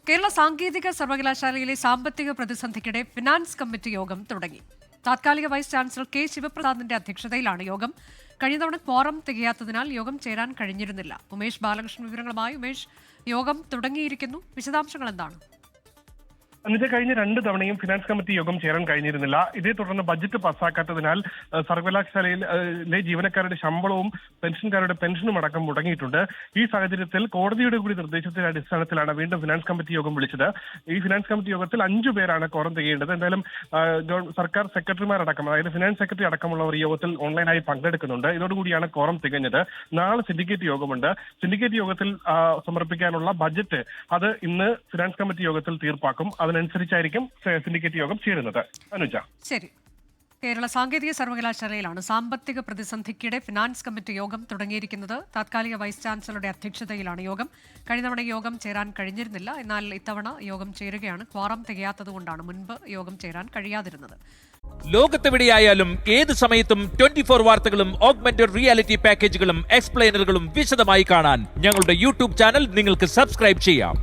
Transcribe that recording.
കേരള സാങ്കേതിക സർവകലാശാലയിലെ സാമ്പത്തിക പ്രതിസന്ധിക്കിടെ ഫിനാൻസ് കമ്മിറ്റി യോഗം തുടങ്ങി. താത്കാലിക വൈസ് ചാൻസലർ കെ ശിവപ്രസാദിന്റെ അധ്യക്ഷതയിലാണ് യോഗം. കഴിഞ്ഞ തവണ ക്വാറം തികയാത്തതിനാൽ യോഗം ചേരാൻ കഴിഞ്ഞിരുന്നില്ല. ഉമേഷ് ബാലകൃഷ്ണൻ വിവരങ്ങളുമായി. ഉമേഷ്, യോഗം തുടങ്ങിയിരിക്കുന്നു, വിശദാംശങ്ങൾ എന്താണ്? എന്നിട്ട് കഴിഞ്ഞ 2 തവണയും ഫിനാൻസ് കമ്മിറ്റി യോഗം ചേരാൻ കഴിഞ്ഞിരുന്നില്ല. ഇതേ തുടർന്ന് ബജറ്റ് പാസ്സാക്കാത്തതിനാൽ സർവകലാശാലയിലെ ജീവനക്കാരുടെ ശമ്പളവും പെൻഷൻകാരുടെ പെൻഷനും അടക്കം മുടങ്ങിയിട്ടുണ്ട്. ഈ സാഹചര്യത്തിൽ കോടതിയുടെ കൂടി നിർദ്ദേശത്തിന്റെ അടിസ്ഥാനത്തിലാണ് വീണ്ടും ഫിനാൻസ് കമ്മിറ്റി യോഗം വിളിച്ചത്. ഈ ഫിനാൻസ് കമ്മിറ്റി യോഗത്തിൽ 5 പേരാണ് ക്വാറം തികയേണ്ടത്. എന്തായാലും സർക്കാർ സെക്രട്ടറിമാരടക്കം, അതായത് ഫിനാൻസ് സെക്രട്ടറി അടക്കമുള്ളവർ ഈ യോഗത്തിൽ ഓൺലൈനായി പങ്കെടുക്കുന്നുണ്ട്. ഇതോടുകൂടിയാണ് ക്വാറം തികഞ്ഞത്. നാളെ സിൻഡിക്കേറ്റ് യോഗമുണ്ട്. സിൻഡിക്കേറ്റ് യോഗത്തിൽ സമർപ്പിക്കാനുള്ള ബജറ്റ് അത് ഇന്ന് ഫിനാൻസ് കമ്മിറ്റി യോഗത്തിൽ തീർപ്പാക്കും. അതിനനുസരിച്ചായിരിക്കും സിൻഡിക്കേറ്റ് യോഗം ചേരുന്നത്. അനുജ, ശരി. കേരള സാങ്കേതിക സർവകലാശാലയിലാണ് സാമ്പത്തിക പ്രതിസന്ധിക്കിടെ ഫിനാൻസ് കമ്മിറ്റി യോഗം തുടങ്ങിയിരിക്കുന്നത്. താത്കാലിക വൈസ് ചാൻസലറുടെ അധ്യക്ഷതയിലാണ് യോഗം. കഴിഞ്ഞ തവണ യോഗം ചേരാൻ കഴിഞ്ഞിരുന്നില്ല. എന്നാൽ ഇത്തവണ യോഗം ചേരുകയാണ്. ക്വാറം തികയാത്തതുകൊണ്ടാണ് മുൻപ് യോഗം ചേരാൻ കഴിയാതിരുന്നത്. ലോകത്തെവിടെയായാലും ഏത് സമയത്തും 24 വാർത്തകളും ഓഗ്മെന്റഡ് റിയാലിറ്റി പാക്കേജുകളും എക്സ്പ്ലെയിനറുകളും വിശദമായി കാണാൻ ഞങ്ങളുടെ യൂട്യൂബ് ചാനൽ നിങ്ങൾക്ക് സബ്സ്ക്രൈബ് ചെയ്യാം.